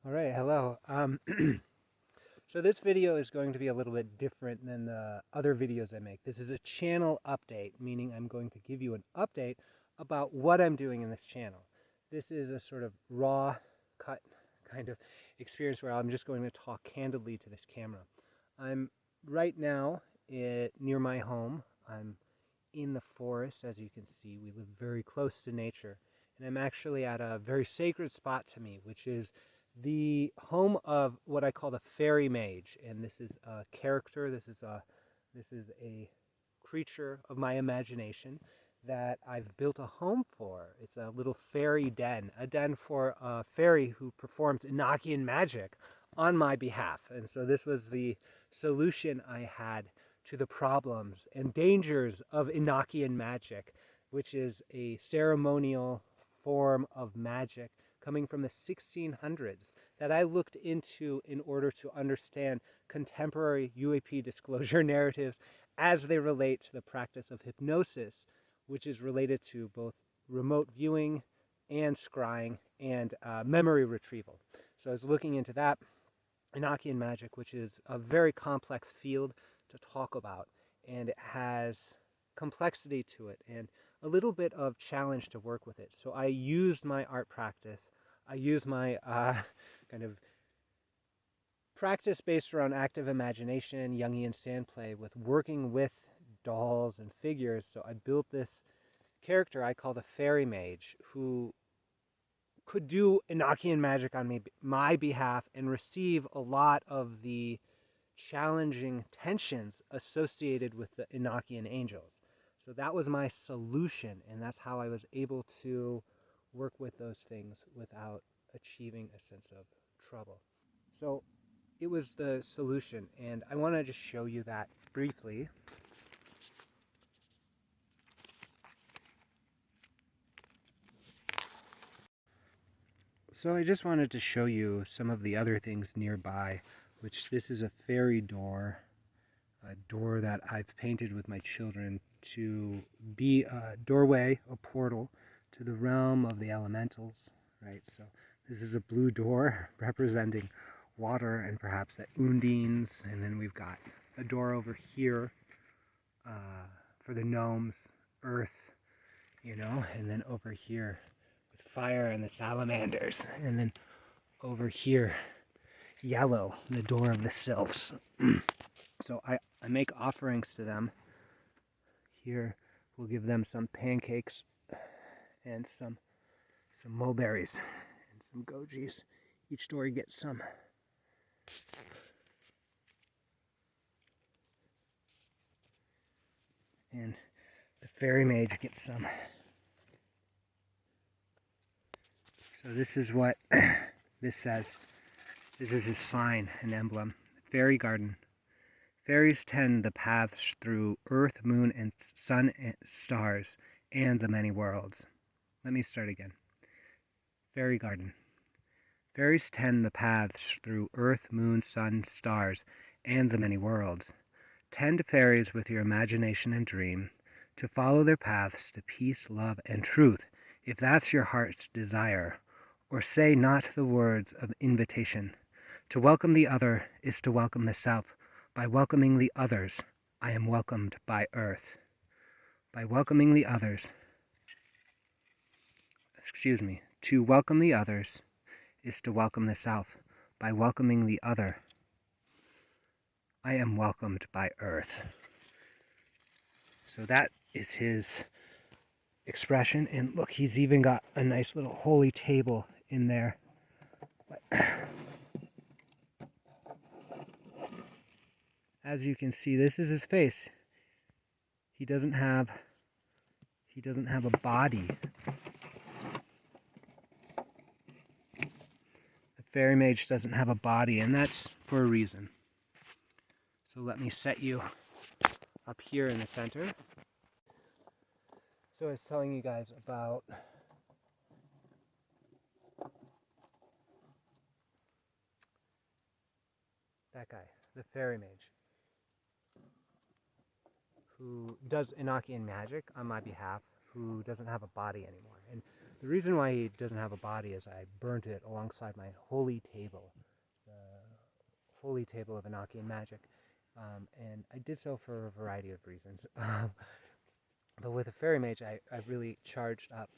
All right, hello. So this video is going to be a little bit different than the other videos I make. This is a channel update, meaning I'm going to give you an update about what I'm doing in this channel. This is a sort of raw cut kind of experience where I'm just going to talk candidly to this camera. I'm right now near my home. I'm in the forest, as you can see. We live very close to nature, and I'm actually at a very sacred spot to me, which is the home of what I call the fairy mage. And this is a character, this is a creature of my imagination that I've built a home for. It's a little fairy den, a den for a fairy who performs Enochian magic on my behalf. And so this was the solution I had to the problems and dangers of Enochian magic, which is a ceremonial form of magic coming from the 1600s that I looked into in order to understand contemporary UAP disclosure narratives as they relate to the practice of hypnosis, which is related to both remote viewing and scrying and memory retrieval. So I was looking into that, Enochian magic, which is a very complex field to talk about, and it has complexity to it and a little bit of challenge to work with it. So I used my art practice. I used my kind of practice based around active imagination, Jungian sand play, with working with dolls and figures. So I built this character I call the fairy mage, who could do Enochian magic on my behalf and receive a lot of the challenging tensions associated with the Enochian angels. So that was my solution, and that's how I was able to work with those things without achieving a sense of trouble. So it was the solution, and I want to just show you that briefly. So I just wanted to show you some of the other things nearby, which this is a fairy door, a door that I've painted with my children to be a doorway, a portal to the realm of the elementals, right? So this is a blue door representing water and perhaps the undines, and then we've got a door over here for the gnomes, earth, and then over here with fire and the salamanders, and then over here, yellow, the door of the sylphs. So I make offerings to them. Here we'll give them some pancakes and some mulberries and some gojis. Each door gets some. And the fairy mage gets some. So this is what this says. This is his sign and emblem. Fairy garden. Fairies tend the paths through earth, moon, and sun and stars, and the many worlds. Let me start again. Fairy garden. Fairies tend the paths through earth, moon, sun, stars, and the many worlds. Tend fairies with your imagination and dream, to follow their paths to peace, love, and truth, if that's your heart's desire. Or say not the words of invitation. To welcome the other is to welcome the self. By welcoming the others, I am welcomed by earth. By welcoming the others, to welcome the others is to welcome the self. By welcoming the other, I am welcomed by earth. So that is his expression, and look, he's even got a nice little holy table in there. As you can see, this is his face. He doesn't have a body. The fairy mage doesn't have a body, and that's for a reason. So let me set you up here in the center. So I was telling you guys about that guy, the fairy mage, who does Enochian magic on my behalf, who doesn't have a body anymore. And The reason why he doesn't have a body is I burnt it alongside my holy table, the holy table of Enochian magic. And I did so for a variety of reasons. But with a fairy mage, I really charged up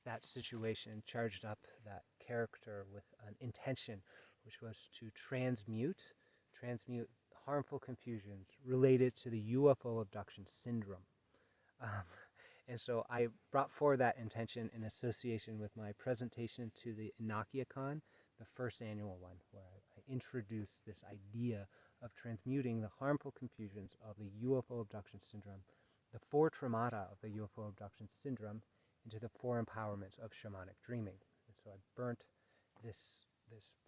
that situation, charged up that character with an intention, which was to transmute harmful confusions related to the UFO abduction syndrome. Um, and so I brought forward that intention in association with my presentation to the EnochiaCon, the first annual one, where I introduced this idea of transmuting the harmful confusions of the UFO abduction syndrome, the four traumata of the UFO abduction syndrome, into the four empowerments of shamanic dreaming. And so I burnt this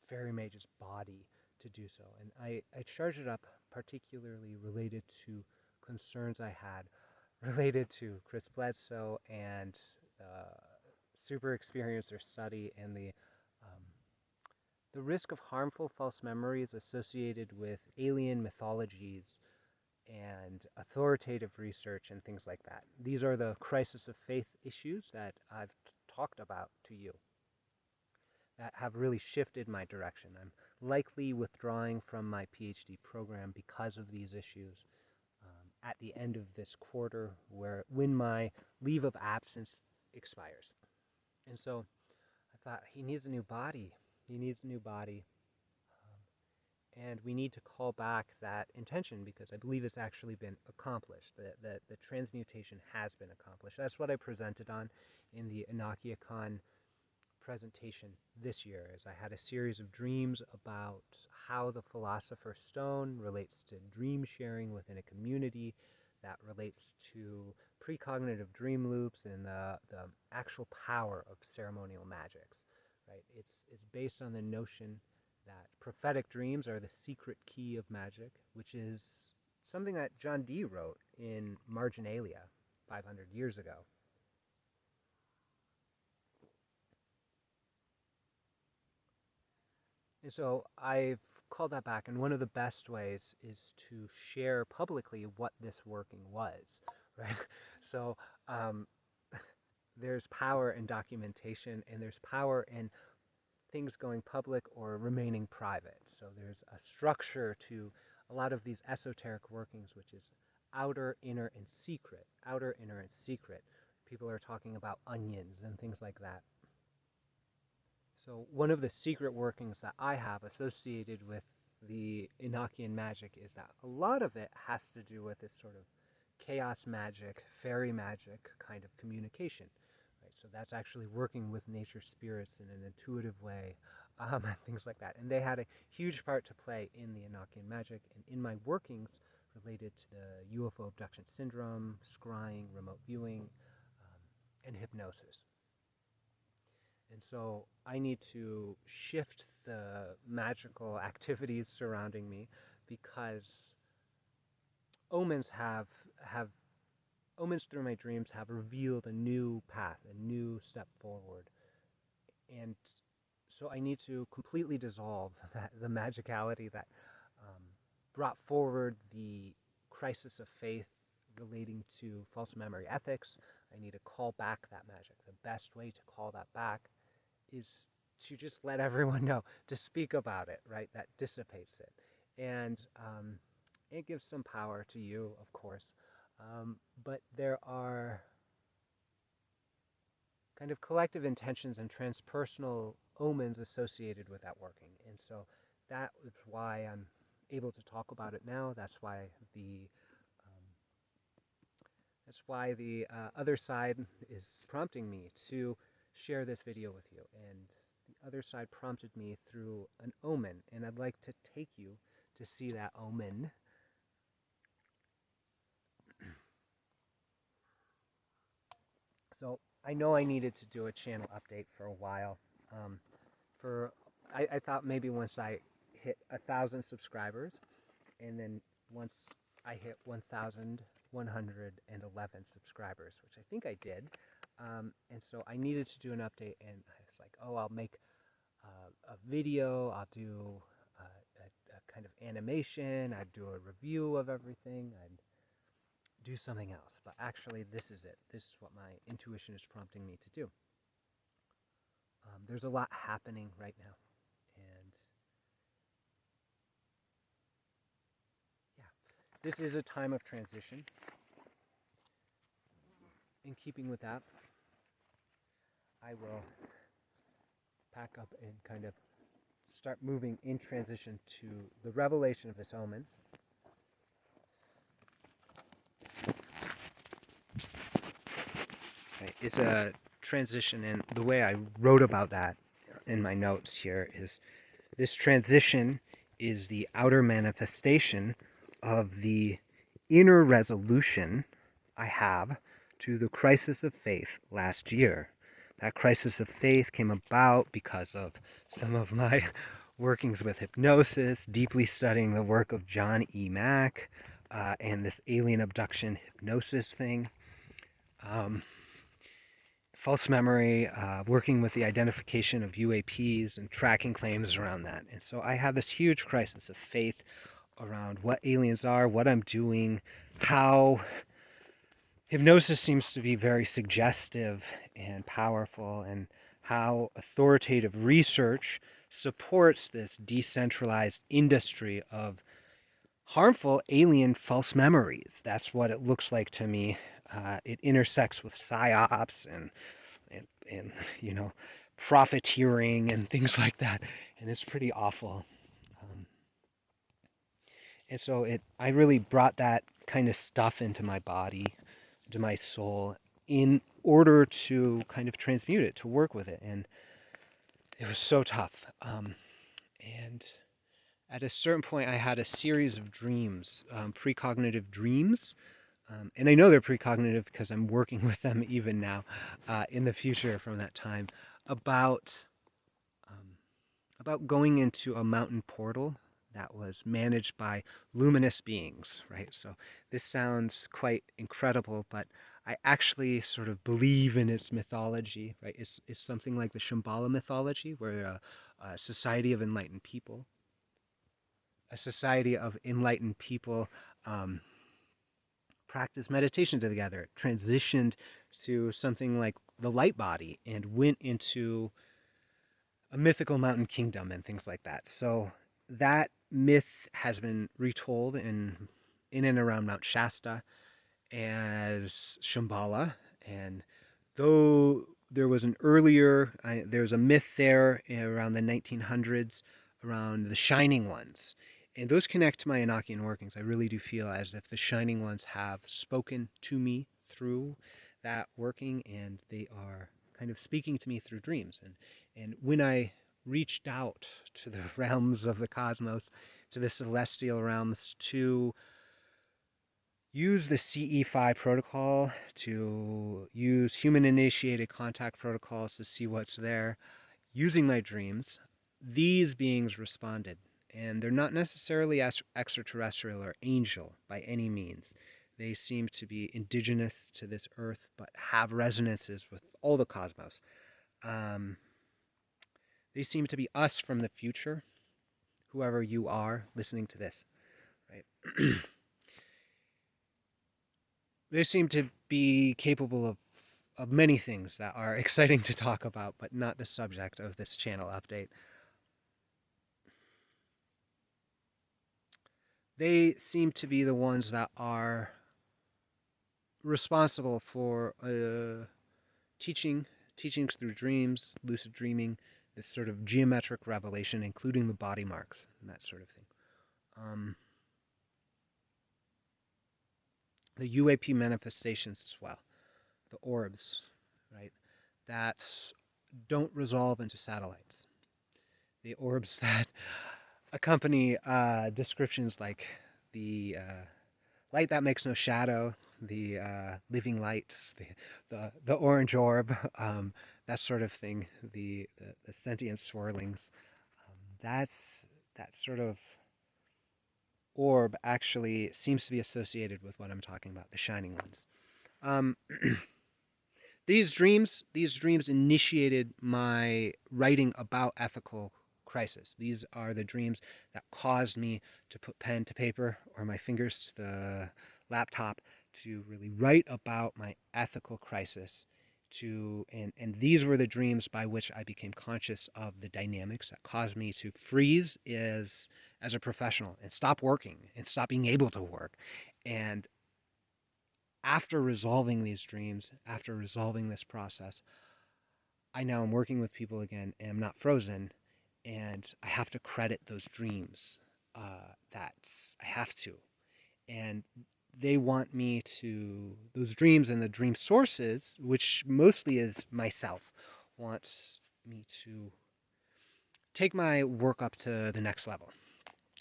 fairy mage's body to do so. And I charged it up particularly related to concerns I had related to Chris Bledsoe and super experiencer study and the risk of harmful false memories associated with alien mythologies and authoritative research and things like that. These are the crisis of faith issues that I've talked about to you that have really shifted my direction. I'm likely withdrawing from my PhD program because of these issues at the end of this quarter when my leave of absence expires. And so I thought, he needs a new body. He needs a new body. And we need to call back that intention because I believe it's actually been accomplished. The transmutation has been accomplished. That's what I presented on in the EnochiaCon presentation this year, as I had a series of dreams about how the Philosopher's Stone relates to dream sharing within a community, that relates to precognitive dream loops and the actual power of ceremonial magics. Right? It's based on the notion that prophetic dreams are the secret key of magic, which is something that John Dee wrote in Marginalia 500 years ago. And so I've called that back, and one of the best ways is to share publicly what this working was, right? So there's power in documentation, and there's power in things going public or remaining private. So there's a structure to a lot of these esoteric workings, which is outer, inner, and secret. Outer, inner, and secret. People are talking about onions and things like that. So one of the secret workings that I have associated with the Enochian magic is that a lot of it has to do with this sort of chaos magic, fairy magic kind of communication. Right? So that's actually working with nature spirits in an intuitive way, and things like that. And they had a huge part to play in the Enochian magic and in my workings related to the UFO abduction syndrome, scrying, remote viewing, and hypnosis. And so I need to shift the magical activities surrounding me because omens omens through my dreams have revealed a new path, a new step forward. And so I need to completely dissolve the magicality that brought forward the crisis of faith relating to false memory ethics. I need to call back that magic. The best way to call that back is to just let everyone know, to speak about it, right? That dissipates it. And it gives some power to you, of course. But there are kind of collective intentions and transpersonal omens associated with that working. And so that is why I'm able to talk about it now. That's why the other side is prompting me to share this video with you. And the other side prompted me through an omen, and I'd like to take you to see that omen. So I know I needed to do a channel update for a while. I thought maybe once I hit 1,000 subscribers, and then once I hit 1,111 subscribers, which I think I did. And so I needed to do an update, and I was like, oh, I'll make a video, I'll do a kind of animation, I'd do a review of everything, I'd do something else. But actually, this is it. This is what my intuition is prompting me to do. There's a lot happening right now. And yeah, this is a time of transition. In keeping with that, I will pack up and kind of start moving in transition to the revelation of this omen. Okay, it's a transition, and the way I wrote about that in my notes here is this transition is the outer manifestation of the inner resolution I have to the crisis of faith last year. That crisis of faith came about because of some of my workings with hypnosis, deeply studying the work of John E. Mack, and this alien abduction hypnosis thing. False memory, working with the identification of UAPs and tracking claims around that. And so I have this huge crisis of faith around what aliens are, what I'm doing, how hypnosis seems to be very suggestive and powerful, and how authoritative research supports this decentralized industry of harmful alien false memories. That's what it looks like to me. It intersects with psyops and you know, profiteering and things like that, and it's pretty awful. And so I really brought that kind of stuff into my body, to my soul, in order to kind of transmute it, to work with it, and it was so tough. And at a certain point, I had a series of dreams, precognitive dreams. And I know they're precognitive because I'm working with them even now, in the future from that time, about going into a mountain portal that was managed by luminous beings, right? So this sounds quite incredible, but I actually sort of believe in its mythology, right? It's something like the Shambhala mythology, where a society of enlightened people, practiced meditation together, transitioned to something like the light body, and went into a mythical mountain kingdom and things like that. So that myth has been retold in and around Mount Shasta as Shambhala. And though there was an earlier, there's a myth there around the 1900s around the Shining Ones. And those connect to my Enochian workings. I really do feel as if the Shining Ones have spoken to me through that working, and they are kind of speaking to me through dreams. And when I reached out to the realms of the cosmos, to the celestial realms, to use the CE5 protocol, to use human-initiated contact protocols to see what's there, using my dreams, these beings responded. And they're not necessarily extraterrestrial or angel by any means. They seem to be indigenous to this earth, but have resonances with all the cosmos. They seem to be us from the future, whoever you are listening to this, right? They seem to be capable of many things that are exciting to talk about, but not the subject of this channel update. They seem to be the ones that are responsible for teachings through dreams, lucid dreaming, this sort of geometric revelation, including the body marks and that sort of thing. The UAP manifestations as well, the orbs, right, that don't resolve into satellites. The orbs that accompany descriptions like the light that makes no shadow, the living light, the orange orb, that sort of thing, the sentient swirlings. That sort of orb actually seems to be associated with what I'm talking about, the Shining Ones. These dreams initiated my writing about ethical crisis. These are the dreams that caused me to put pen to paper or my fingers to the laptop to really write about my ethical crisis, and these were the dreams by which I became conscious of the dynamics that caused me to freeze as a professional and stop working and stop being able to work. And after resolving these dreams, after resolving this process, I now am working with people again, and I'm not frozen, and I have to credit those dreams. That's I have to, and they want me to, those dreams and the dream sources, which mostly is myself, wants me to take my work up to the next level.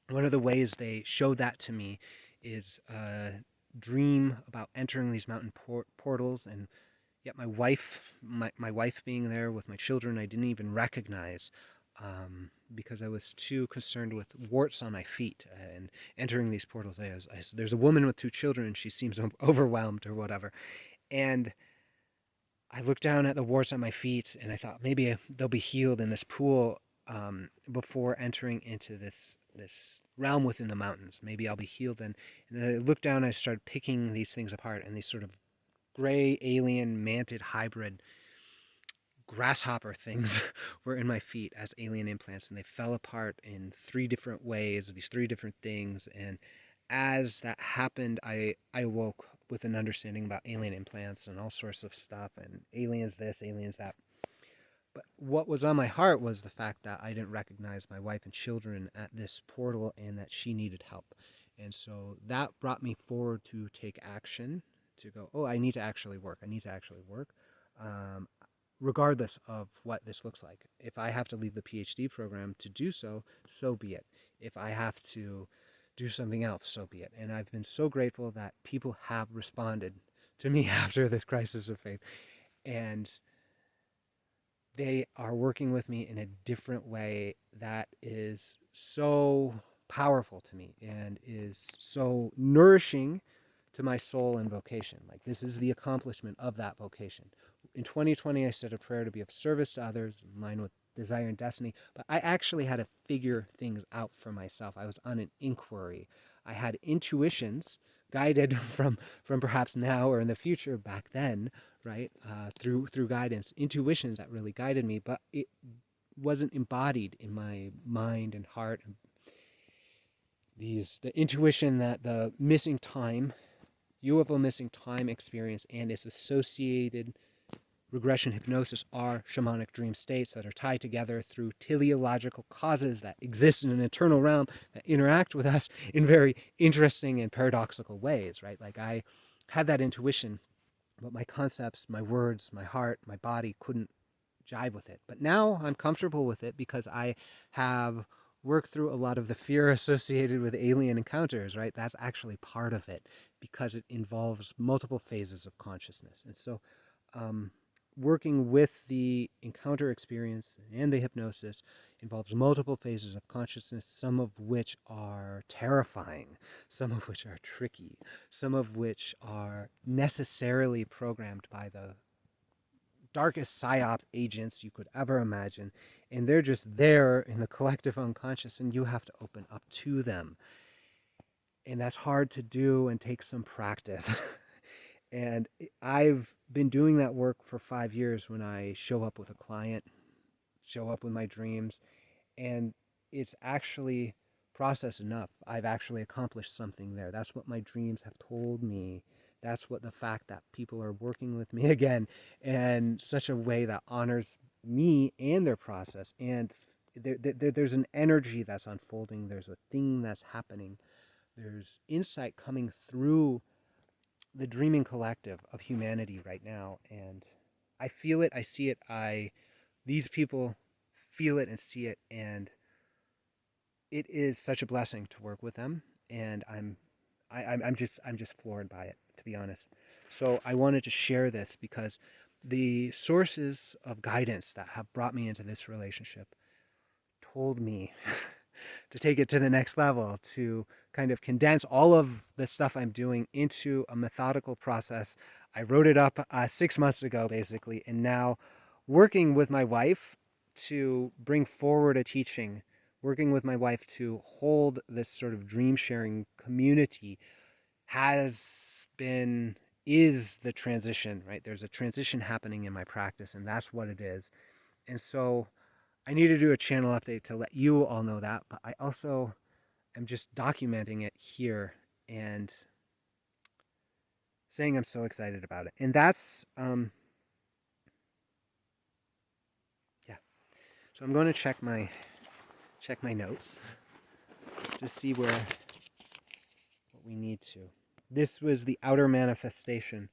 One of the ways they showed that to me is a dream about entering these mountain portals, and yet my wife being there with my children, I didn't even recognize, because I was too concerned with warts on my feet and entering these portals. There's a woman with 2 children, and she seems overwhelmed or whatever. And I looked down at the warts on my feet, and I thought maybe they'll be healed in this pool, before entering into this realm within the mountains. Maybe I'll be healed then. And then I looked down, and I started picking these things apart, and these sort of gray alien mantid hybrid grasshopper things were in my feet as alien implants, and they fell apart in 3 different ways, these 3 different things. And as that happened, I woke with an understanding about alien implants and all sorts of stuff, and aliens this, aliens that. But what was on my heart was the fact that I didn't recognize my wife and children at this portal, and that she needed help. And so that brought me forward to take action, to go, oh, I need to actually work. I need to actually work, regardless of what this looks like. If I have to leave the PhD program to do so, so be it. If I have to do something else, so be it. And I've been so grateful that people have responded to me after this crisis of faith. And they are working with me in a different way that is so powerful to me and is so nourishing to my soul and vocation. Like, this is the accomplishment of that vocation. In 2020, I said a prayer to be of service to others, in line with desire and destiny, but I actually had to figure things out for myself. I was on an inquiry. I had intuitions guided from perhaps now or in the future, back then, right? Through guidance, intuitions that really guided me, but it wasn't embodied in my mind and heart. The intuition that the missing time, UFO missing time experience and its associated regression hypnosis are shamanic dream states that are tied together through teleological causes that exist in an eternal realm that interact with us in very interesting and paradoxical ways, right? Like, I had that intuition, but my concepts, my words, my heart, my body couldn't jive with it. But now I'm comfortable with it because I have worked through a lot of the fear associated with alien encounters, right? That's actually part of it because it involves multiple phases of consciousness. And so, working with the encounter experience and the hypnosis involves multiple phases of consciousness, some of which are terrifying, some of which are tricky, some of which are necessarily programmed by the darkest psyop agents you could ever imagine, and they're just there in the collective unconscious, and you have to open up to them. And that's hard to do and takes some practice. And I've been doing that work for 5 years when I show up with a client, show up with my dreams, and it's actually process enough. I've actually accomplished something there. That's what my dreams have told me. That's what the fact that people are working with me again in such a way that honors me and their process. And there's an energy that's unfolding. There's a thing that's happening. There's insight coming through the dreaming collective of humanity right now. And I feel it. I see it. These people feel it and see it. And it is such a blessing to work with them, and I'm just floored by it, to be honest. So I wanted to share this because the sources of guidance that have brought me into this relationship told me to take it to the next level, to kind of condense all of the stuff I'm doing into a methodical process. I wrote it up 6 months ago, basically, and now working with my wife to bring forward a teaching, working with my wife to hold this sort of dream sharing community has is the transition, right? There's a transition happening in my practice, and that's what it is. And so I need to do a channel update to let you all know that, but I also am just documenting it here and saying I'm so excited about it. And that's, yeah. So I'm going to check my notes to see what we need to. This was the outer manifestation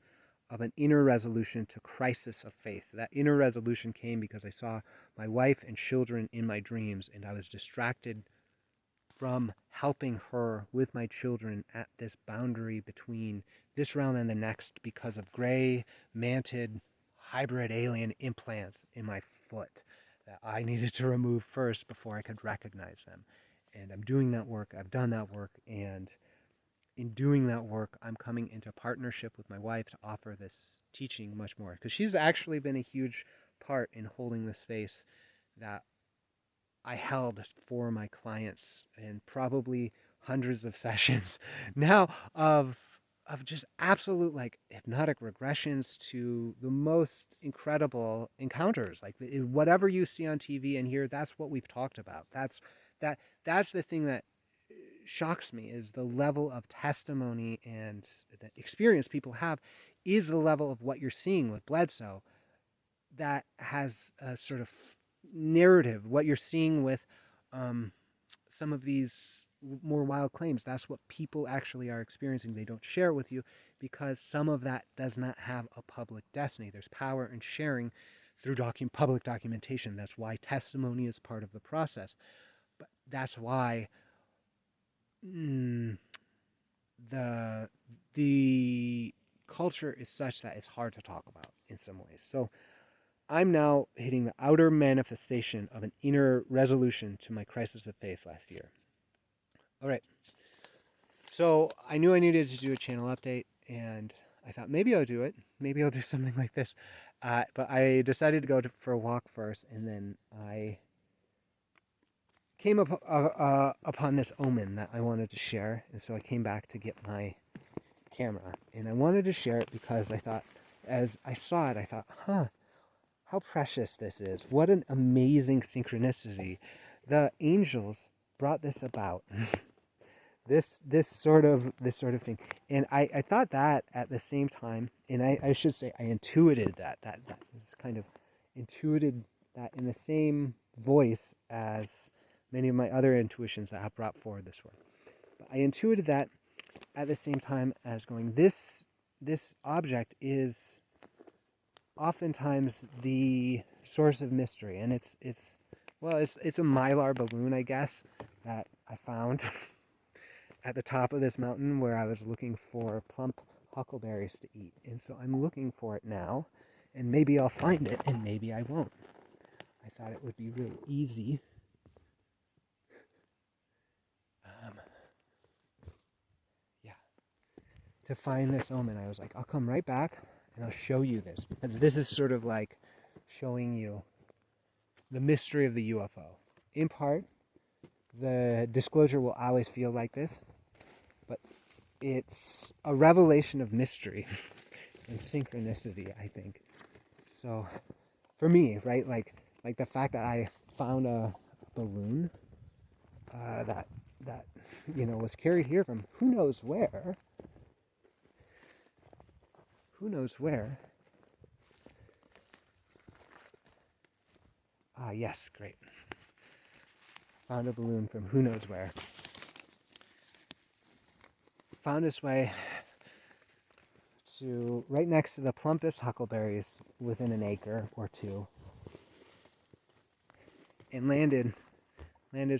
of an inner resolution to crisis of faith. That inner resolution came because I saw my wife and children in my dreams, and I was distracted from helping her with my children at this boundary between this realm and the next because of gray, manted, hybrid alien implants in my foot that I needed to remove first before I could recognize them. And I'm doing that work. I've done that work, and in doing that work, I'm coming into partnership with my wife to offer this teaching much more, because she's actually been a huge part in holding the space that I held for my clients, and probably hundreds of sessions now of just absolute like hypnotic regressions to the most incredible encounters. Like whatever you see on TV and here, that's what we've talked about. That's the thing that shocks me, is the level of testimony and the experience people have is the level of what you're seeing with Bledsoe that has a sort of narrative. What you're seeing with some of these more wild claims, that's what people actually are experiencing. They don't share it with you because some of that does not have a public destiny. There's power in sharing through public documentation. That's why testimony is part of the process. But that's why the culture is such that it's hard to talk about in some ways. So I'm now hitting the outer manifestation of an inner resolution to my crisis of faith last year. All right. So I knew I needed to do a channel update, and I thought maybe I'll do it. Maybe I'll do something like this. But I decided to go for a walk first, and then I came upon this omen that I wanted to share, and so I came back to get my camera. And I wanted to share it because I thought, as I saw it, I thought, how precious this is. What an amazing synchronicity. The angels brought this about. this sort of thing. And I thought that at the same time, and I should say I intuited that is kind of intuited that in the same voice as many of my other intuitions that have brought forward this work. But I intuited that at the same time as going, this object is oftentimes the source of mystery, and it's a mylar balloon, I guess, that I found at the top of this mountain where I was looking for plump huckleberries to eat. And so I'm looking for it now, and maybe I'll find it, and maybe I won't. I thought it would be really easy to find this omen. I was like, I'll come right back and I'll show you this, because this is sort of like showing you the mystery of the UFO. In part, the disclosure will always feel like this, but it's a revelation of mystery and synchronicity, I think. So for me, right, like the fact that I found a balloon that was carried here from who knows where. Who knows where? Ah, yes, great. Found a balloon from who knows where. Found its way to right next to the plumpest huckleberries within an acre or two. And landed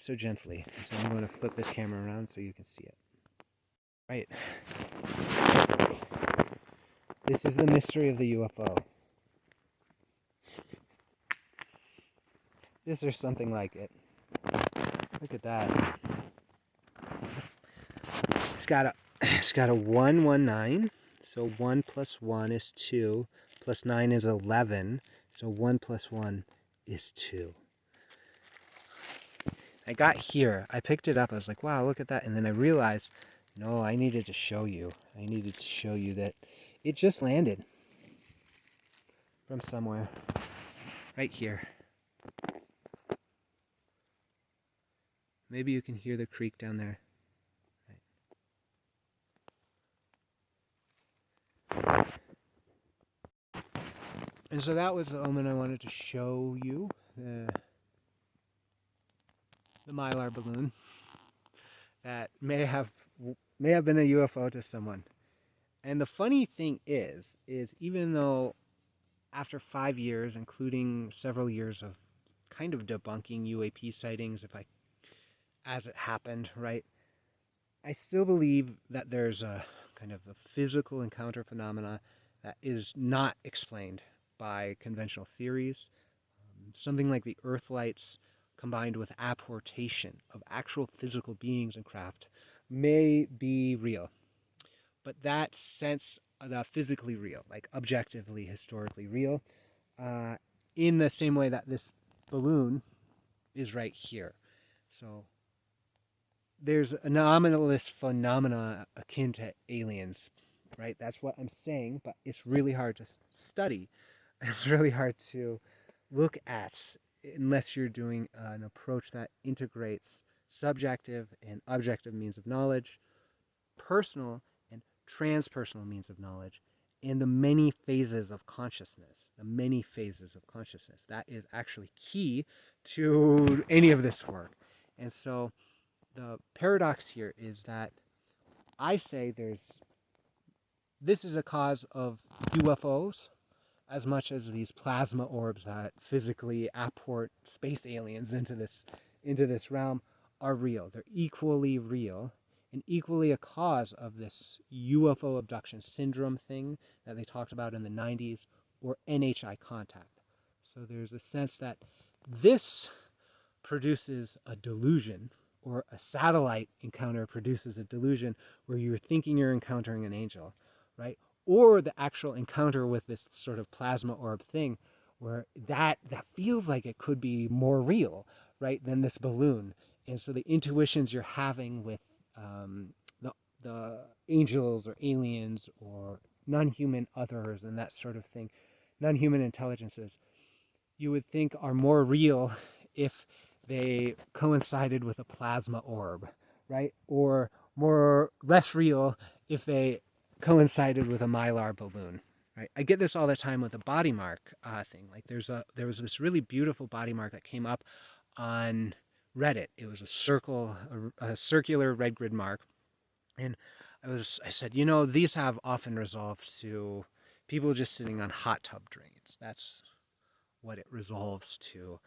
so gently. So I'm going to flip this camera around so you can see it. Right. This is the mystery of the UFO. Is there something like it? Look at that. It's got a 119. So 1 plus 1 is 2. Plus 9 is 11. So 1 plus 1 is 2. I got here. I picked it up. I was like, wow, look at that. And then I realized No, I needed to show you. I needed to show you that it just landed from somewhere. Right here. Maybe you can hear the creek down there. Right. And so that was the omen I wanted to show you. The Mylar balloon that may have been a UFO to someone. And the funny thing is even though after 5 years, including several years of kind of debunking UAP sightings, as it happened, right? I still believe that there's a kind of a physical encounter phenomena that is not explained by conventional theories. Something like the Earth lights combined with apportation of actual physical beings and craft may be real. But that sense of the physically real, like objectively, historically real, in the same way that this balloon is right here. So there's anomalous phenomena akin to aliens, right? That's what I'm saying, but it's really hard to study. It's really hard to look at unless you're doing an approach that integrates subjective and objective means of knowledge, personal and transpersonal means of knowledge, and the many phases of consciousness. The many phases of consciousness. That is actually key to any of this work. And so the paradox here is that I say this is a cause of UFOs as much as these plasma orbs that physically apport space aliens into this realm are real. They're equally real and equally a cause of this UFO abduction syndrome thing that they talked about in the 90s, or NHI contact. So there's a sense that this produces a delusion, or a satellite encounter produces a delusion where you're thinking you're encountering an angel, right? Or the actual encounter with this sort of plasma orb thing, where that feels like it could be more real, right, than this balloon. And so the intuitions you're having with the angels or aliens or non-human others and that sort of thing, non-human intelligences, you would think are more real if they coincided with a plasma orb, right? Or less real if they coincided with a mylar balloon, right? I get this all the time with a body mark thing. Like there was this really beautiful body mark that came up on Reddit. It was a circular red grid mark, and I said, these have often resolved to people just sitting on hot tub drains. That's what it resolves to.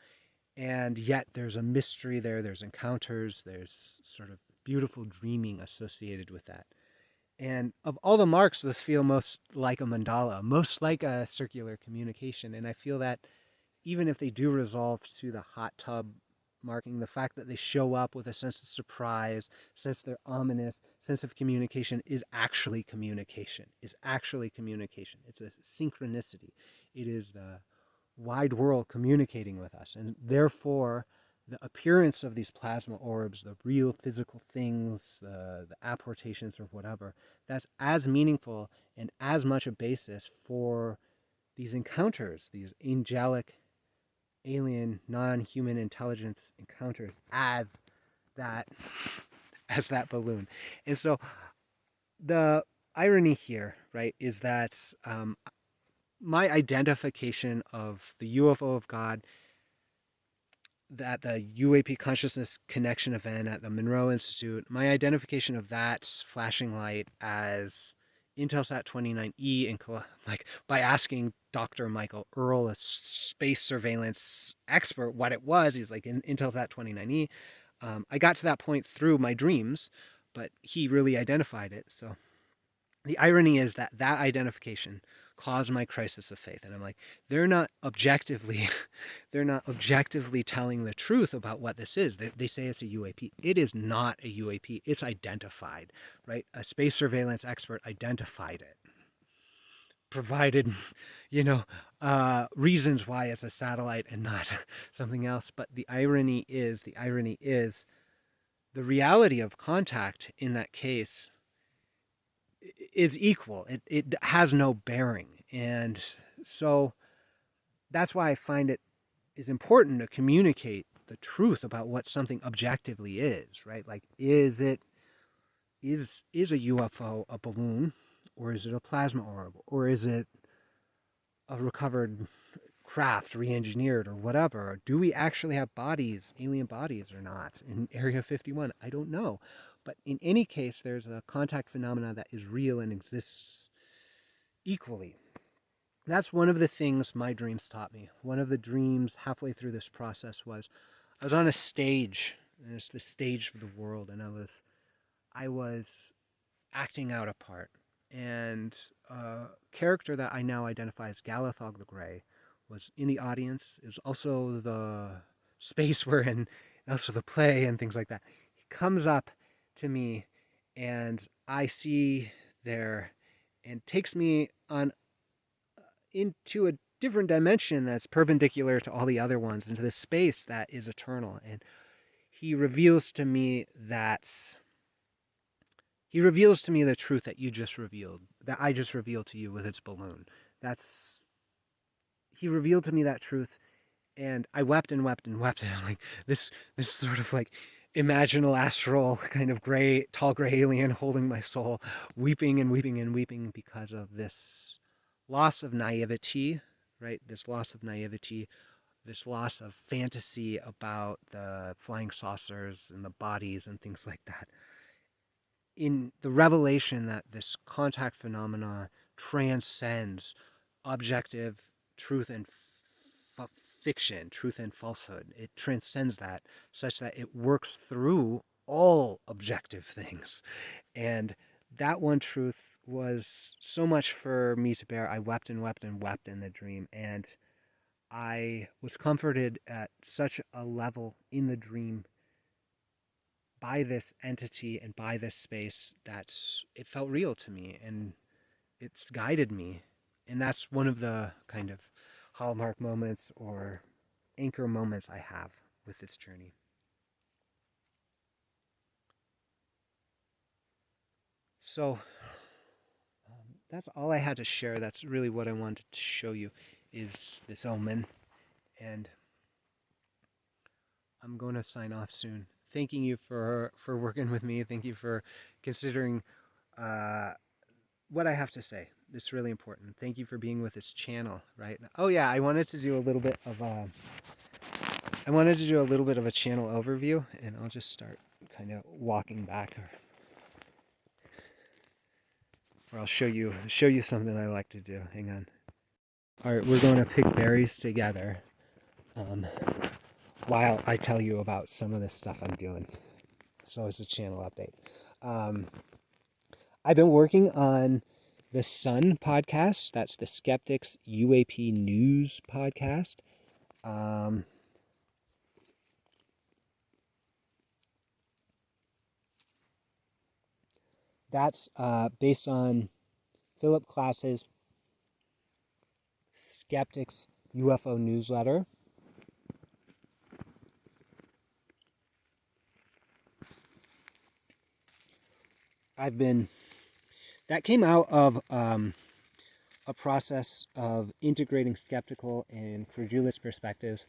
And yet there's a mystery there, there's encounters, there's sort of beautiful dreaming associated with that. And of all the marks, those feel most like a mandala, most like a circular communication. And I feel that even if they do resolve to the hot tub marking, the fact that they show up with a sense of surprise, sense they're ominous, sense of communication is actually communication, It's a synchronicity. It is the wide world communicating with us. And therefore, the appearance of these plasma orbs, the real physical things, the apportations or whatever, that's as meaningful and as much a basis for these encounters, these angelic, alien, non-human intelligence encounters as that balloon. And so the irony here, right, is that my identification of the UFO of God, that the UAP consciousness connection event at the Monroe Institute, my identification of that flashing light as Intelsat 29E, and by asking Dr. Michael Earl, a space surveillance expert, what it was, he's like, in Intelsat 29E. I got to that point through my dreams, but he really identified it. So the irony is that identification caused my crisis of faith. And I'm like, they're not objectively telling the truth about what this is. They say it's a UAP. It is not a UAP. It's identified, right? A space surveillance expert identified it, provided, reasons why it's a satellite and not something else. But the irony is the reality of contact in that case is equal. It has no bearing. And so that's why I find it is important to communicate the truth about what something objectively is, right? Like, is a UFO a balloon, or is it a plasma orb, or is it a recovered craft, re-engineered, or whatever? Or do we actually have bodies, alien bodies, or not in Area 51? I don't know. But in any case, there's a contact phenomena that is real and exists equally. That's one of the things my dreams taught me. One of the dreams halfway through this process was I was on a stage, and it's the stage of the world, and I was acting out a part. And a character that I now identify as Galathog the Grey was in the audience. It was also the space we're in, and also the play and things like that. He comes up to me, and I see there, and takes me on into a different dimension that's perpendicular to all the other ones, into this space that is eternal. And he reveals to me the truth that you just revealed, that I just revealed to you with its balloon. He revealed to me that truth, and I wept and wept and wept. And like this sort of like imaginal astral kind of tall gray alien holding my soul, weeping and weeping and weeping because of this loss of naivety, right? This loss of naivety, this loss of fantasy about the flying saucers and the bodies and things like that. In the revelation that this contact phenomena transcends objective truth and fiction, truth and falsehood. It transcends that such that it works through all objective things. And that one truth was so much for me to bear. I wept and wept and wept in the dream, and I was comforted at such a level in the dream by this entity and by this space that it felt real to me, and it's guided me. And that's one of the kind of hallmark moments or anchor moments I have with this journey. So that's all I had to share. That's really what I wanted to show you, is this omen. And I'm going to sign off soon. Thanking you for working with me. Thank you for considering what I have to say. It's really important. Thank you for being with this channel, right? Oh yeah, I wanted to do a little bit of a channel overview, and I'll just start kind of walking back, or I'll show you something I like to do. Hang on. All right, we're going to pick berries together while I tell you about some of the stuff I'm doing. So it's a channel update. I've been working on the Sun podcast. That's the Skeptics UAP News podcast. That's based on Philip Klass's Skeptics UFO newsletter. That came out of a process of integrating skeptical and credulous perspectives.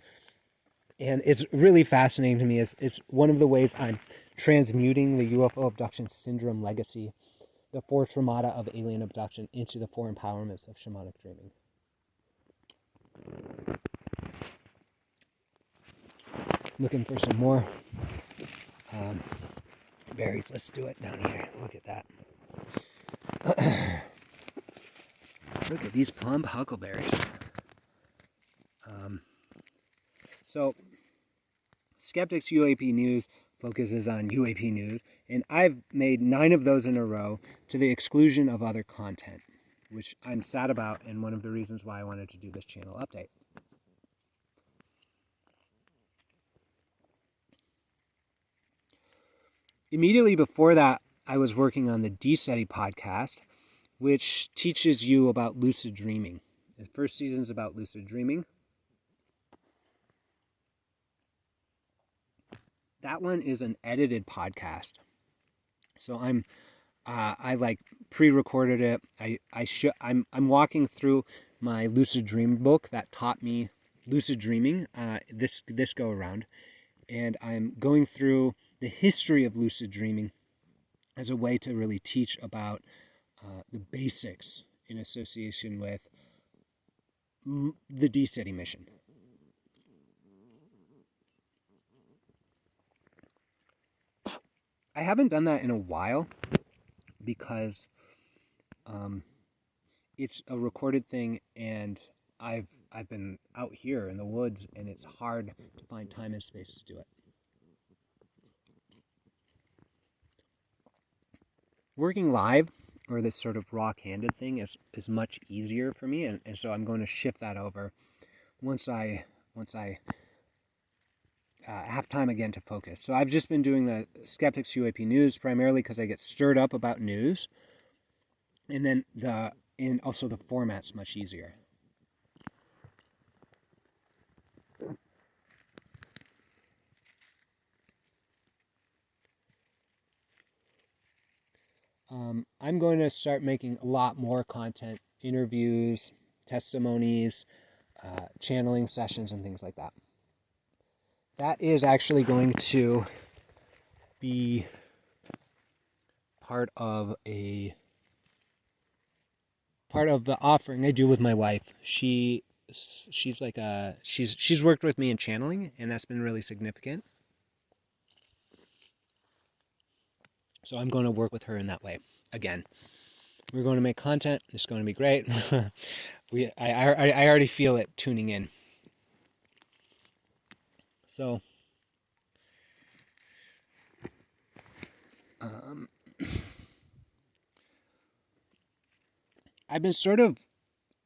And it's really fascinating to me. It's one of the ways I'm transmuting the UFO abduction syndrome legacy, the four traumata of alien abduction, into the four empowerments of shamanic dreaming. Looking for some more berries. Let's do it down here. Look at that. Look at these plump huckleberries. So, Skeptics UAP News focuses on UAP news, and I've made 9 of those in a row to the exclusion of other content, which I'm sad about, and one of the reasons why I wanted to do this channel update. Immediately before that, I was working on the D-SETI podcast, which teaches you about lucid dreaming. The first season's about lucid dreaming. That one is an edited podcast. So I'm I like pre-recorded it. I'm walking through my lucid dream book that taught me lucid dreaming this go around, and I'm going through the history of lucid dreaming as a way to really teach about the basics in association with the D-SETI mission. I haven't done that in a while because it's a recorded thing, and I've been out here in the woods, and it's hard to find time and space to do it. Working live, or this sort of raw candid thing, is much easier for me, and so I'm going to shift that over once I have time again to focus. So I've just been doing the Skeptics UAP News primarily because I get stirred up about news, and then also the format's much easier. I'm going to start making a lot more content, interviews, testimonies, channeling sessions, and things like that. That is actually going to be part of the offering I do with my wife. She's worked with me in channeling, and that's been really significant. So I'm going to work with her in that way. Again, we're going to make content. It's going to be great. I already feel it tuning in. So, I've been sort of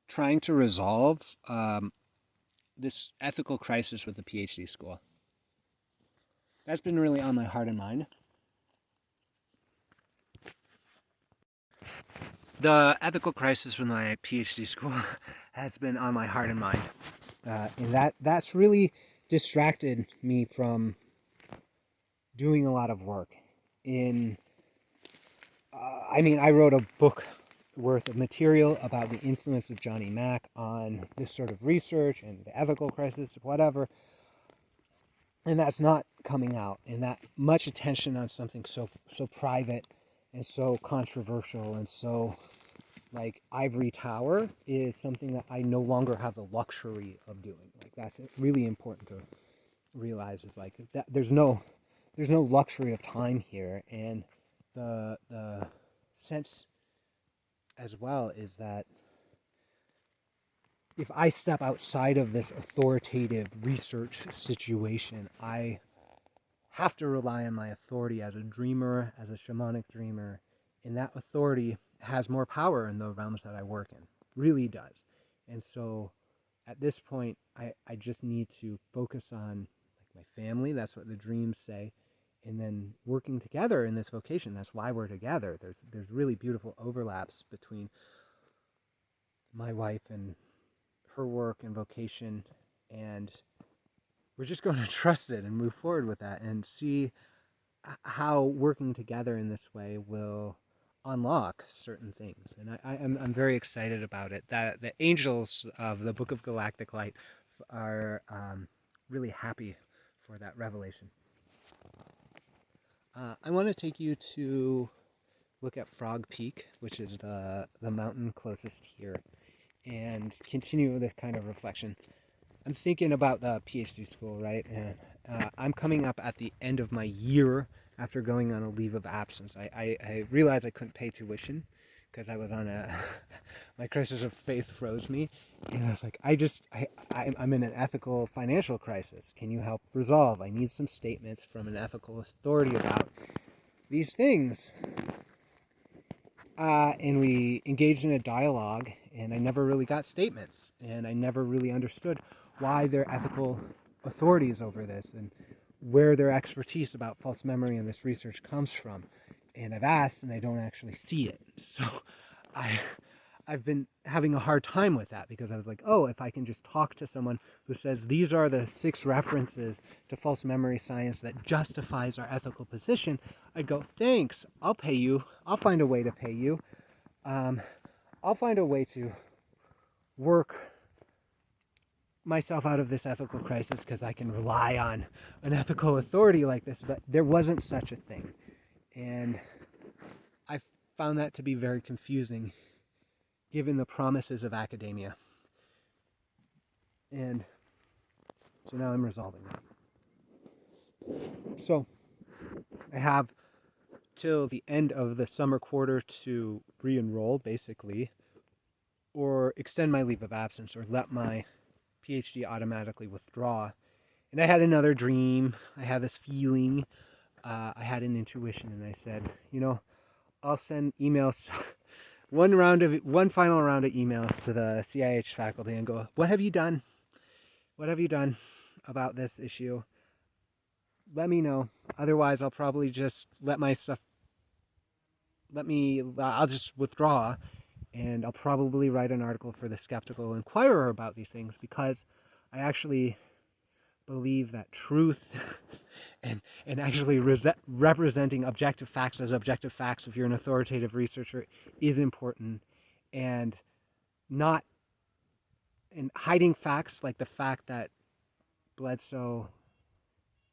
trying to resolve this ethical crisis with the PhD school. That's been really on my heart and mind. The ethical crisis with my PhD school has been on my heart and mind. And that's really distracted me from doing a lot of work. I wrote a book worth of material about the influence of Johnny Mack on this sort of research and the ethical crisis, whatever. And that's not coming out. And that much attention on something so private and so controversial and so like ivory tower is something that I no longer have the luxury of doing. Like that's really important to realize is like that there's no luxury of time here, and the sense as well is that if I step outside of this authoritative research situation, I have to rely on my authority as a dreamer, as a shamanic dreamer, and that authority has more power in the realms that I work in. Really does. And so at this point, I just need to focus on like my family. That's what the dreams say. And then working together in this vocation. That's why we're together. There's really beautiful overlaps between my wife and her work and vocation, and we're just going to trust it and move forward with that and see how working together in this way will unlock certain things. And I'm very excited about it. That the angels of the Book of Galactic Light are really happy for that revelation. I want to take you to look at Frog Peak, which is the mountain closest here, and continue this kind of reflection. I'm thinking about the PhD school, right? And I'm coming up at the end of my year after going on a leave of absence. I realized I couldn't pay tuition because I was on my crisis of faith froze me. And I was like, I'm in an ethical financial crisis. Can you help resolve? I need some statements from an ethical authority about these things. And we engaged in a dialogue, and I never really got statements, and I never really understood why their ethical authorities over this and where their expertise about false memory and this research comes from. And I've asked, and I don't actually see it. So I've been having a hard time with that because I was like, oh, if I can just talk to someone who says these are the 6 references to false memory science that justifies our ethical position, I'd go, thanks, I'll pay you. I'll find a way to pay you. I'll find a way to work myself out of this ethical crisis because I can rely on an ethical authority like this. But there wasn't such a thing. And I found that to be very confusing given the promises of academia. And so now I'm resolving that. So I have till the end of the summer quarter to re-enroll, basically, or extend my leave of absence, or let my PhD automatically withdraw. And I had another dream. I had this feeling. I had an intuition, and I said, I'll send emails, one final round of emails to the CIH faculty and go, what have you done? What have you done about this issue? Let me know. Otherwise, I'll probably just I'll just withdraw, and I'll probably write an article for the Skeptical Inquirer about these things, because I actually believe that truth and actually representing objective facts as objective facts, if you're an authoritative researcher, is important, and hiding facts like the fact that Bledsoe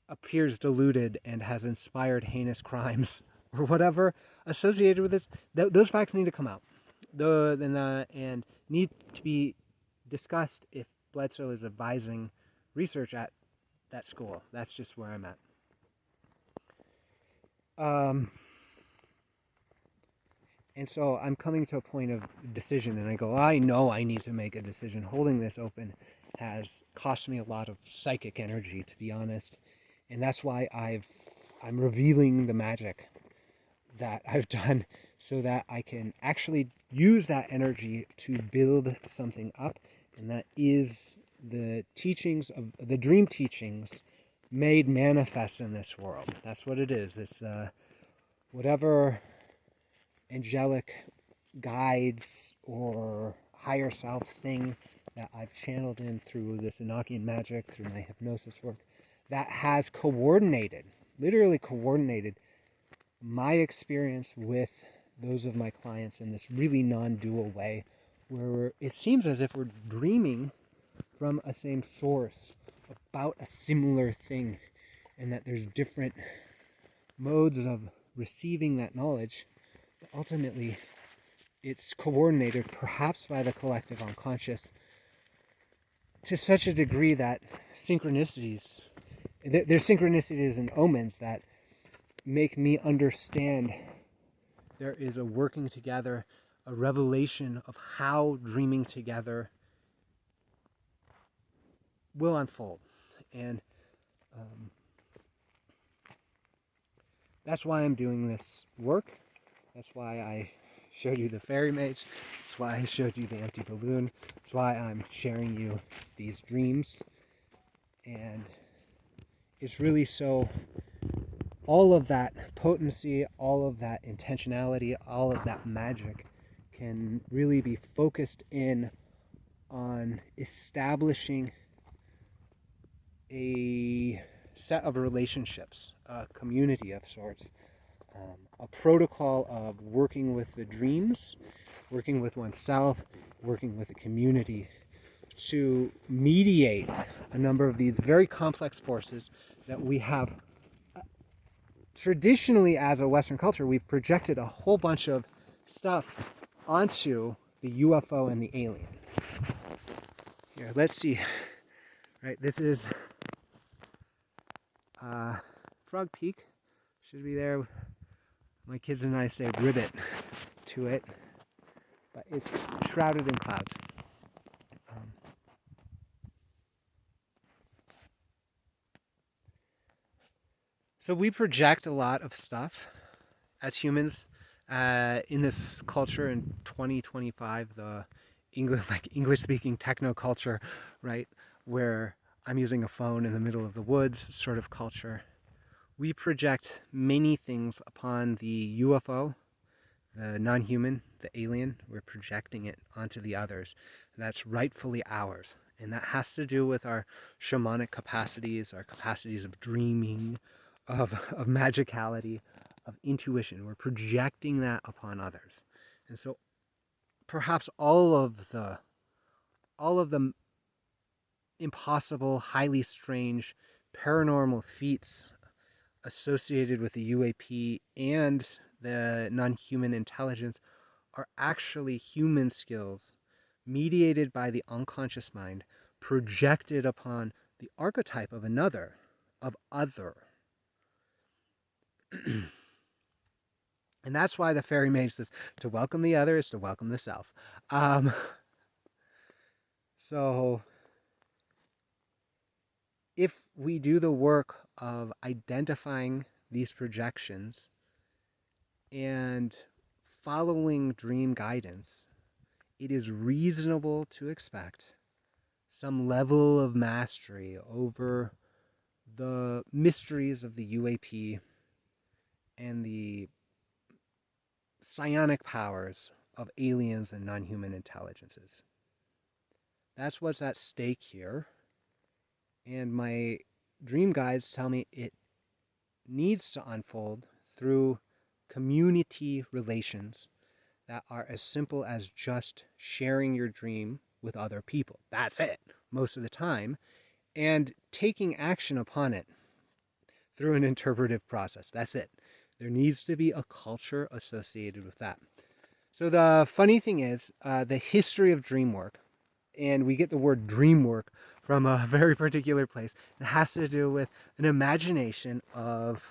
appears deluded and has inspired heinous crimes or whatever associated with this, those facts need to come out and need to be discussed if Bledsoe is advising research at that school. That's just where I'm at. And so I'm coming to a point of decision, and I go, I know I need to make a decision. Holding this open has cost me a lot of psychic energy, to be honest. And that's why I'm revealing the magic that I've done, so that I can actually use that energy to build something up. And that is the teachings of the dream teachings made manifest in this world. That's what it is. It's whatever angelic guides or higher self thing that I've channeled in through this Enochian magic, through my hypnosis work, that has literally coordinated my experience with those of my clients in this really non-dual way, where it seems as if we're dreaming from a same source about a similar thing, and that there's different modes of receiving that knowledge, but ultimately it's coordinated perhaps by the collective unconscious to such a degree that there's synchronicities and omens that make me understand there is a working together, a revelation of how dreaming together will unfold. And that's why I'm doing this work. That's why I showed you the fairy mage. That's why I showed you the empty balloon. That's why I'm sharing you these dreams. And it's really so all of that potency, all of that intentionality, all of that magic can really be focused in on establishing a set of relationships, a community of sorts, a protocol of working with the dreams, working with oneself, working with a community to mediate a number of these very complex forces that we have. Traditionally, as a Western culture, we've projected a whole bunch of stuff onto the UFO and the alien. Here, let's see. Right, this is Frog Peak. Should be there. My kids and I say ribbit to it, but it's shrouded in clouds. So we project a lot of stuff as humans in this culture in 2025, the English-speaking techno culture, right, where I'm using a phone in the middle of the woods sort of culture. We project many things upon the UFO, the non-human, the alien, we're projecting it onto the others. That's rightfully ours. And that has to do with our shamanic capacities, our capacities of dreaming, of magicality, of intuition. We're projecting that upon others. And so perhaps all of the impossible, highly strange, paranormal feats associated with the UAP and the non-human intelligence are actually human skills mediated by the unconscious mind, projected upon the archetype of another, of other. And that's why the fairy mage says to welcome the other is to welcome the self. So if we do the work of identifying these projections and following dream guidance, it is reasonable to expect some level of mastery over the mysteries of the UAP and the psionic powers of aliens and non-human intelligences. That's what's at stake here. And my dream guides tell me it needs to unfold through community relations that are as simple as just sharing your dream with other people. That's it, most of the time. And taking action upon it through an interpretive process. That's it. There needs to be a culture associated with that. So the funny thing is, the history of dream work, and we get the word dream work from a very particular place. It has to do with an imagination of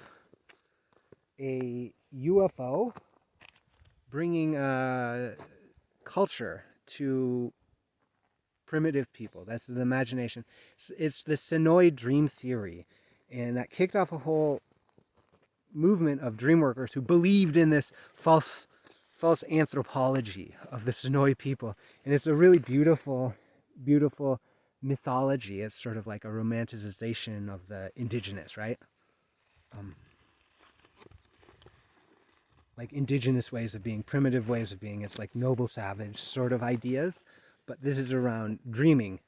a UFO bringing culture to primitive people. That's the imagination. It's the Sonoy dream theory, and that kicked off a whole movement of dream workers who believed in this false anthropology of the Sonoy people. And it's a really beautiful mythology. It's sort of like a romanticization of the indigenous, right? Like indigenous ways of being, primitive ways of being. It's like noble savage sort of ideas, but this is around dreaming.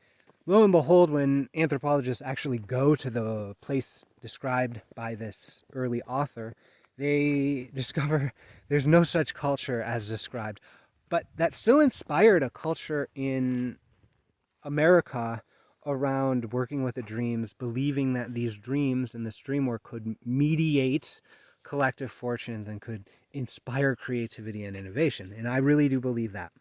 Lo and behold, when anthropologists actually go to the place described by this early author, they discover there's no such culture as described. But that still inspired a culture in America around working with the dreams, believing that these dreams and this dream work could mediate collective fortunes and could inspire creativity and innovation. And I really do believe that.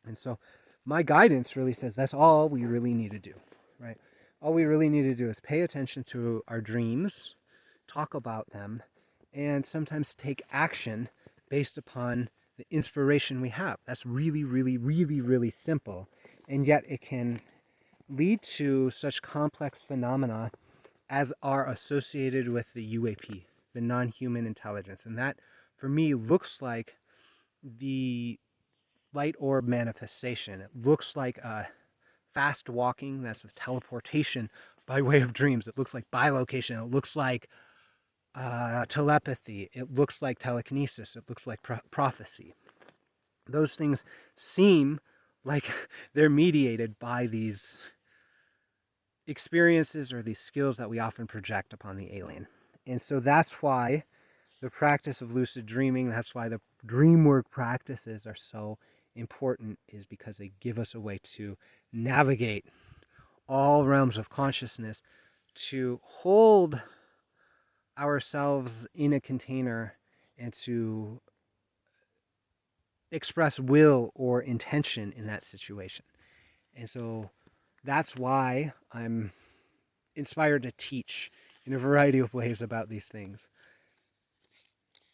And so my guidance really says that's all we really need to do, right? All we really need to do is pay attention to our dreams, talk about them, and sometimes take action based upon the inspiration we have. That's really, really, really, really simple. And yet it can lead to such complex phenomena as are associated with the UAP, the non-human intelligence. And that, for me, looks like the light orb manifestation. It looks like a fast walking, that's a teleportation by way of dreams. It looks like bilocation. It looks like telepathy. It looks like telekinesis. It looks like prophecy. Those things seem like they're mediated by these experiences or these skills that we often project upon the alien. And so that's why the practice of lucid dreaming, that's why the dream work practices are so important, is because they give us a way to navigate all realms of consciousness, to hold ourselves in a container and to express will or intention in that situation. And so that's why I'm inspired to teach in a variety of ways about these things.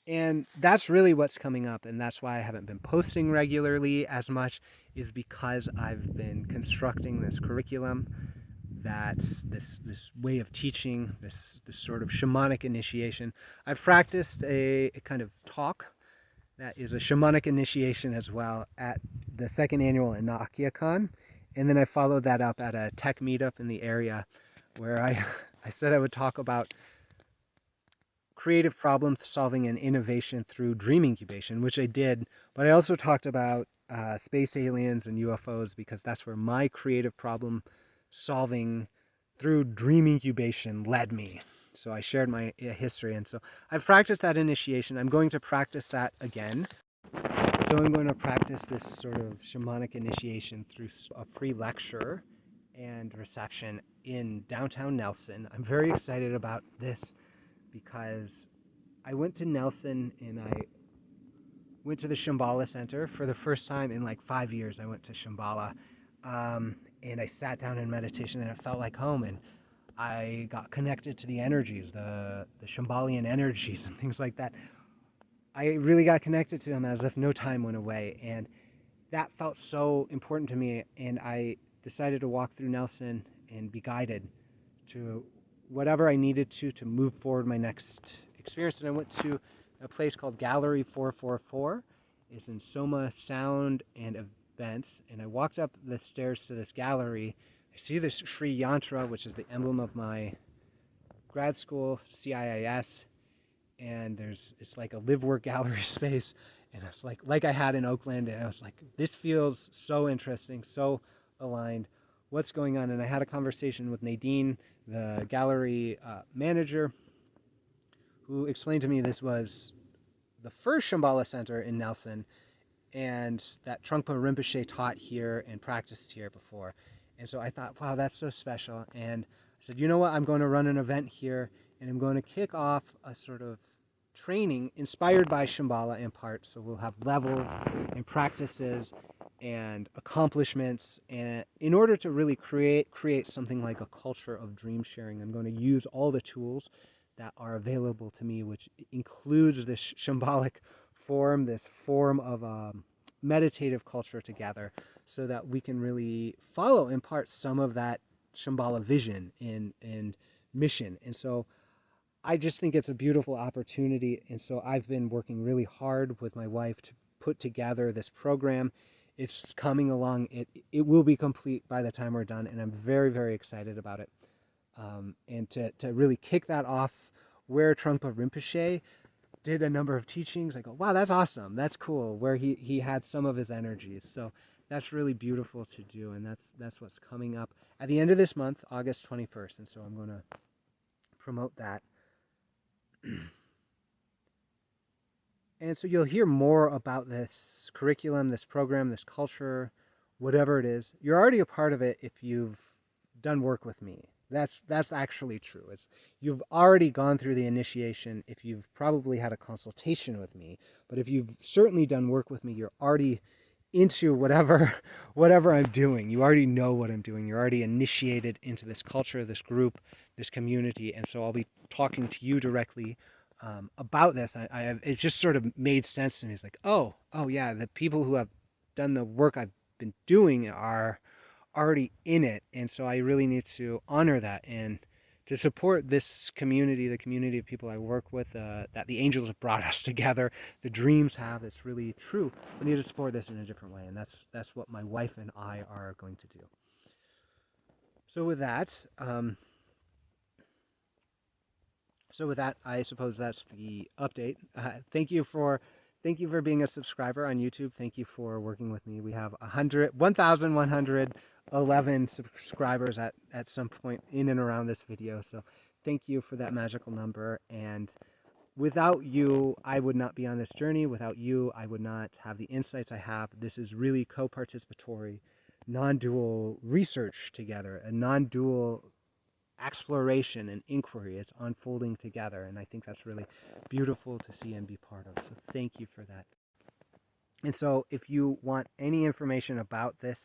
And that's really what's coming up, and that's why I haven't been posting regularly as much, is because I've been constructing this curriculum, that's this way of teaching, this sort of shamanic initiation. I've practiced a kind of talk that is a shamanic initiation as well at the second annual InakiaCon, and then I followed that up at a tech meetup in the area where I said I would talk about creative problem solving and innovation through dream incubation, which I did, but I also talked about space aliens and UFOs because that's where my creative problem solving through dream incubation led me. So I shared my history, and so I've practiced that initiation. I'm going to practice that again. So I'm going to practice this sort of shamanic initiation through a free lecture and reception in downtown Nelson. I'm very excited about this because I went to Nelson and I went to the Shambhala Center for the first time in like 5 years. I went to Shambhala and I sat down in meditation and it felt like home, and I got connected to the energies, the Shambhalian energies and things like that. I really got connected to them as if no time went away, and that felt so important to me, and I decided to walk through Nelson and be guided to whatever I needed to move forward my next experience. And I went to a place called Gallery 444. It's in Soma Sound and Events, and I walked up the stairs to this gallery. I see this Sri Yantra, which is the emblem of my grad school, CIIS, and it's like a live-work gallery space, and it's like I had in Oakland, and I was like, this feels so interesting, so aligned. What's going on? And I had a conversation with Nadine, the gallery manager, who explained to me this was the first Shambhala Center in Nelson, and that Trungpa Rinpoche taught here and practiced here before. And so I thought, wow, that's so special. And I said, you know what, I'm going to run an event here, and I'm going to kick off a sort of training inspired by Shambhala in part. So we'll have levels and practices and accomplishments, and in order to really create something like a culture of dream sharing, I'm going to use all the tools that are available to me, which includes this Shambhalic form, this form of meditative culture together, so that we can really follow in part some of that Shambhala vision and mission. And so I just think it's a beautiful opportunity, and so I've been working really hard with my wife to put together this program. It's coming along. It will be complete by the time we're done, and I'm very, very excited about it. And to really kick that off where Trungpa Rinpoche did a number of teachings, I go, wow, that's awesome. That's cool, where he had some of his energies. So that's really beautiful to do, and that's what's coming up at the end of this month, August 21st, and so I'm going to promote that. And so you'll hear more about this curriculum, this program, this culture, whatever it is. You're already a part of it if you've done work with me. That's actually true. You've already gone through the initiation if you've probably had a consultation with me. But if you've certainly done work with me, you're already into whatever I'm doing. You already know what I'm doing. You're already initiated into this culture, this group, this community. And so I'll be talking to you directly about this. It just sort of made sense to me. It's like, oh yeah, the people who have done the work I've been doing are already in it, and so I really need to honor that and to support this community, the community of people I work with, that the angels have brought us together, the dreams have. It's really true. We need to support this in a different way, and that's what my wife and I are going to do. So with that, I suppose that's the update. Thank you for being a subscriber on YouTube. Thank you for working with me. We have 1,111 subscribers at some point in and around this video. So thank you for that magical number. And without you, I would not be on this journey. Without you, I would not have the insights I have. This is really co-participatory, non-dual research together, a non-dual exploration and inquiry. It's unfolding together, and I think that's really beautiful to see and be part of. So thank you for that. And so if you want any information about this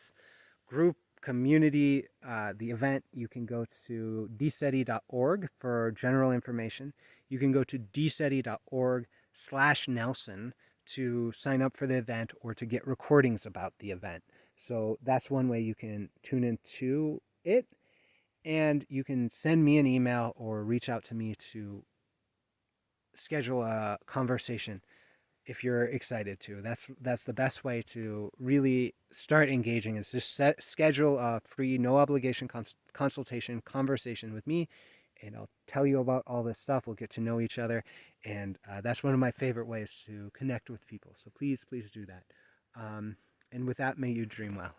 group, community, the event, you can go to D-SETI.org for general information. You can go to D-SETI.org/Nelson to sign up for the event or to get recordings about the event. So that's one way you can tune into it. And you can send me an email or reach out to me to schedule a conversation if you're excited to. That's the best way to really start engaging, is just schedule a free, no obligation consultation conversation with me, and I'll tell you about all this stuff. We'll get to know each other, and that's one of my favorite ways to connect with people. So please, please do that. And with that, may you dream well.